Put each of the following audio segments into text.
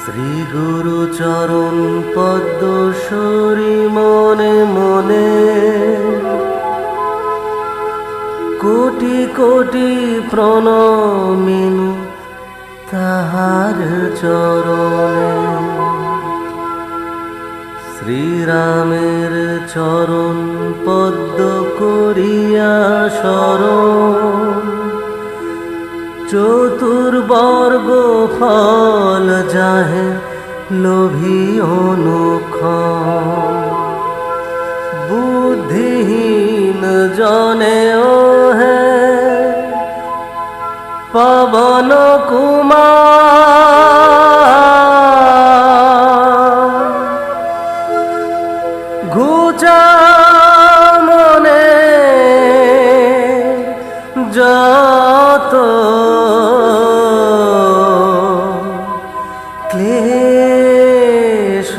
শ্রী গুরু চরণ পদ্ম সরি মনে মনে কোটি কোটি প্রণমিনু তাহার চরণে। শ্রীরামের চরণ পদ্ম করিয়া শরণ, চতুর্বর্গ ফল যাহে লোভী অনুক্ষণ। বুদ্ধিহীন জনে ও হে পবন কুমার, ঘুচা মনে যত ক্লেশ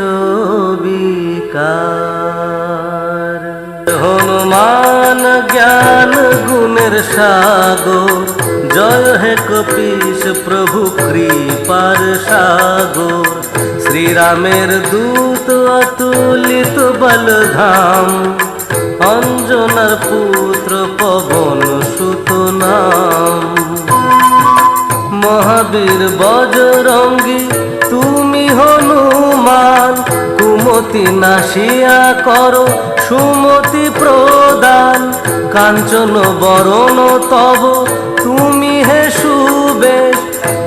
বিকার। হনুমান জ্ঞান গুণের সাগর, জয় হে কপীশ প্রভু কৃপার সাগর। শ্রীরামের দূত অতুলিত বলধাম, অঞ্জনার পুত্র পবন সুত নাম। মহাবীর বজরঙ্গী তুমি হনুমান, কুমতি নাশিয়া করো সুমতি প্রদান। কাঞ্চন বরণ তব তুমি হে সুবেশ,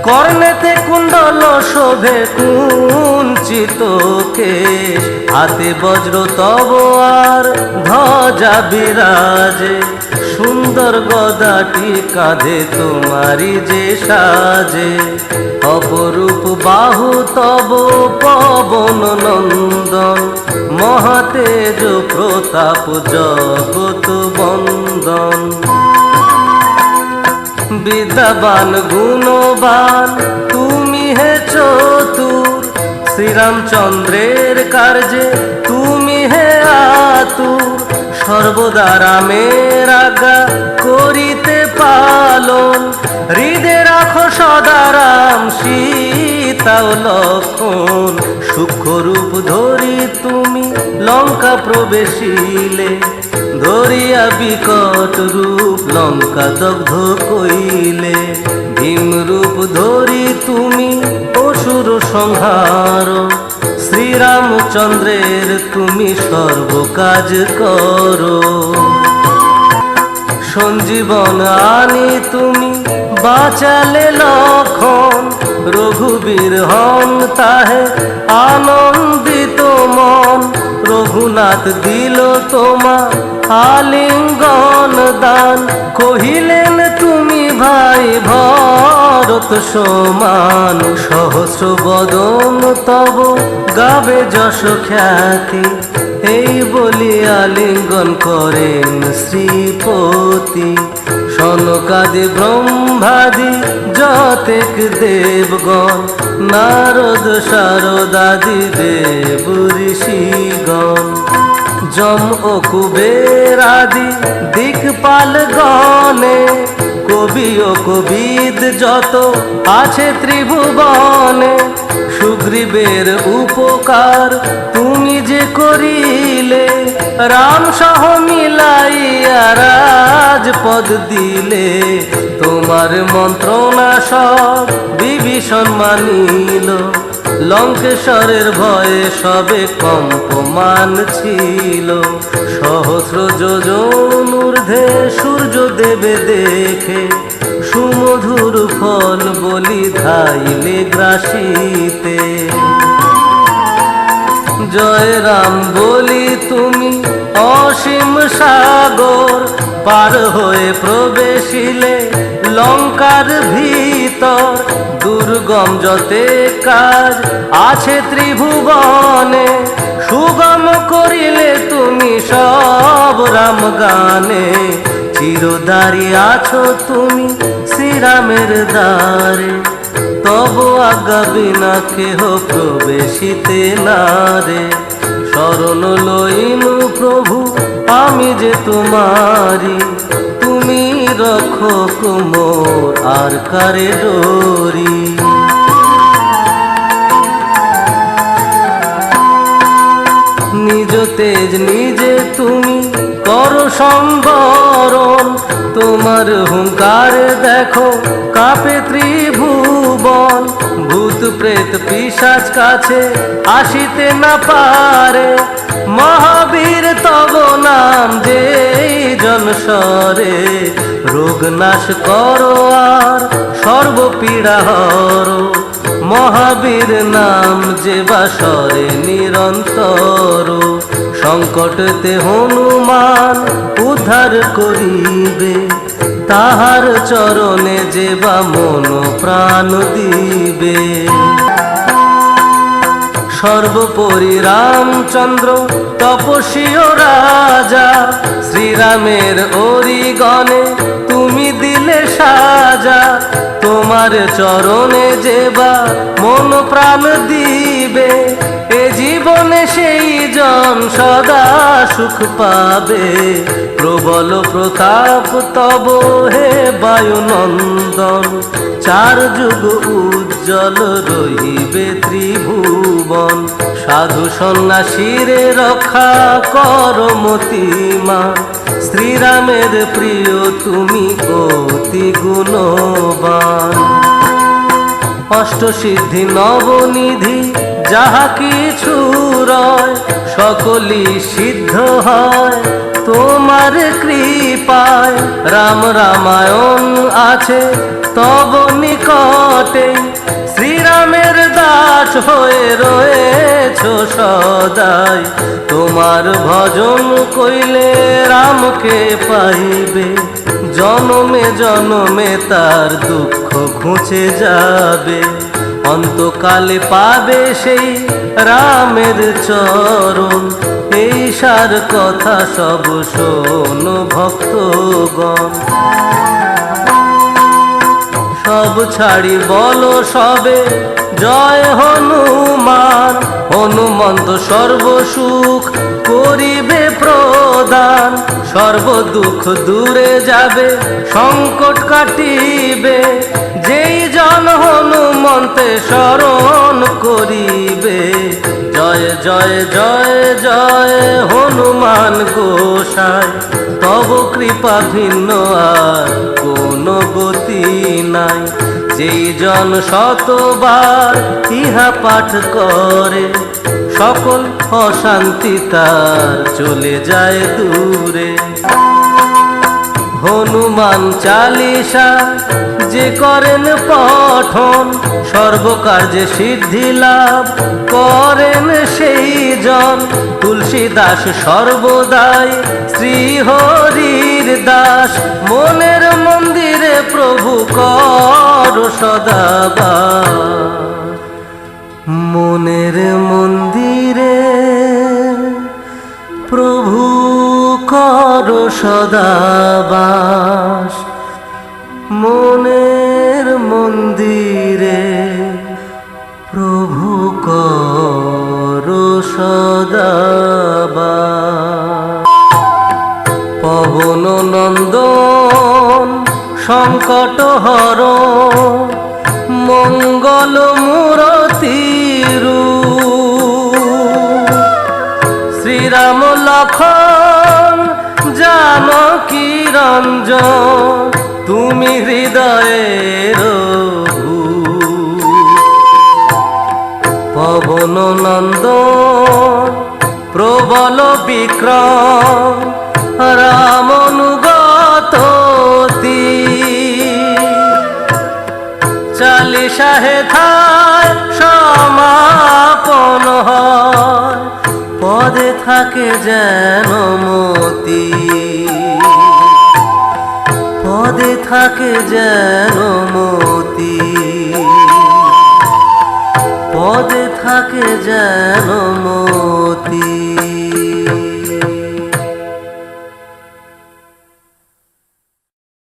কর্ণেতে কুণ্ডল শোভে কুঞ্চিত কেশ। হাতে বজ্র তব আর ধ্বজা বিরাজে, সুন্দর গদাটি কাঁধে তোমারি যে সাজে। অপরূপ বাহু তব পবন নন্দন, মহাতেজ প্রতাপ জগত বন্দন। বিদ্যাবান গুণবান তুমি হে চতুর, শ্রীরামচন্দ্রের কার্যে তুমি হে আতুর। সর্বদা রামের আজ্ঞা করিতে পালন, হৃদে রাখো সদা রাম সীতা ও লক্ষণ। সূক্ষ্মরূপ ধরি তুমি লঙ্কা প্রবেশিলে, ধরিয়া বিকট রূপ লঙ্কা দগ্ধ কইলে। ভীম রূপ ধরি তুমি অসুর সংহার, শ্রীরামচন্দ্রের তুমি সর্ব কাজ করো। সঞ্জীবন আনি তুমি বাঁচালে লক্ষণ, রঘুবীর হন তাহে আনন্দিত মন। রঘুনাথ দিল তোমা আলিঙ্গন দান, কহিলেন তুমি ভাই ভরত সমান। সহস্র বদন তব গাবে যশ খ্যাতি, এই বলি আলিঙ্গন করেন শ্রীপতি। সনকাদি ব্রহ্মাদি যতেক দেবগণ, নারদ শারদাদি দেব ঋষিগণ। যম ও কুবের আদি দিকপাল গণে, কবি ও কবিদ যত আছে ত্রিভুবনে। সুগ্রীবের উপকার তুমি যে করিলে, রাম সহ মিলাইয়া রাজপদ দিলে। তোমার মন্ত্রণা সব বিভীষণ মানিল, লঙ্কেশ্বরের ভয়ে সবে কম্পমান ছিল। সহস্র যোজন ঊর্ধ্বে সূর্য দেবে দেখে, সুমধুর ফল বলি ধাইলে গ্রাসিতে। জয় রাম বলি তুমি অসীম সাগর, পার হয়ে প্রবেশিলে লঙ্কার ভিতর। দুর্গম যতে কাজ আছে ত্রিভুবনে, সুগম করিলে তুমি সব রাম গানে। চিরদারি আছো তুমি শ্রীরামের দ্বারে, তব আজ্ঞা বিনা কেহ প্রবেশিতে নারে। শরণ লইনু প্রভু আমি যে তোমারি, তুমি রক্ষক মোর আর কারে ডরি। নিজ নিজে তুমি করো সম্বরণ। তোমার হুঙ্কারে দেখো কাঁপে ত্রিভুবন। ভূত প্রেত পিশাচ কাছে আসিতে না পারে। মহাবীর তব নাম যেই জনস্বরে। রোগ নাশ করো আর সর্বপীড়া হরো। মহাবীর নাম যে বাসরে নিরন্তর। সংকটতে হনুমান উদ্ধার করিবে। তাহার চরণে যে বা মন প্রাণ দিবে। সর্বোপরি রামচন্দ্র তপস্বী ও রাজা। শ্রীরামের অরিগণে তুমি দিলে সাজা। তোমার চরণে যে বা মন প্রাণ দিবে। এ জীবনে সেই জন সদা সুখ পাবে। প্রবল প্রতাপ তব হে বায়ুনন্দন। চার যুগ উজ্জ্বল রহিবে ত্রিভুবন। সাধু সন্ন্যাসীরে রক্ষা কর মতিমা। শ্রীরামের প্রিয় তুমি অতি গুণবান। অষ্টসিদ্ধি নবনিধি যাহা কিছু রয়। সকলই সিদ্ধ হয় তোমার কৃপায়। রাম রামায়ণ আছে তব নিকটে। শ্রীরামের দাস হয়ে রয়েছ সদাই। তোমার ভজন কইলে রামকে পাইবে। জনমে জনমে তার দুঃখ ঘুচে যাবে। অন্তকালে পাবে সেই রামের চরণ। এই সার কথা সব শোনো ভক্তগণ। সব ছাড়ি বলো সবে জয় হনুমান। হনুমন্ত সর্বসুখ করিবে প্রদান। সর্ব দুঃখ দূরে যাবে সংকট কাটিবে। যেই জন হনুমন্তে শরণ করিবে। জয় জয় জয় জয় হনুমান গোসাই। তব কৃপা ভিন্ন আর কোন গতি নাই। যেই জন শতবার ইহা পাঠ করে। সকল অশান্তি তার চলে যায় দূরে। হনুমান চালিসা যে করেন পঠন। সর্বকার্যে সিদ্ধি লাভ করেন সেই জন। তুলসীদাস সর্বদাই শ্রীহরির দাস। মনের মন্দিরে প্রভু কর সদাবাস। মনের মন্দিরে প্রভু কর সদাবাস। মনের মন্দিরে প্রভু কর সদাবাস। পবন নন্দন সংকট হর। মঙ্গল মূরতি রূপ। শ্রীরাম লক্ষণ জানকী রঞ্জন। তুমি হৃদয়ের ভূপ। পবন নন্দন প্রবল বিক্রম। রামনুগত চালিশা হেথায় সমাপন হয়। পদে থাকে যেন মতি। পদে থাকে যেন মতি। পদে থাকে যেন মতি।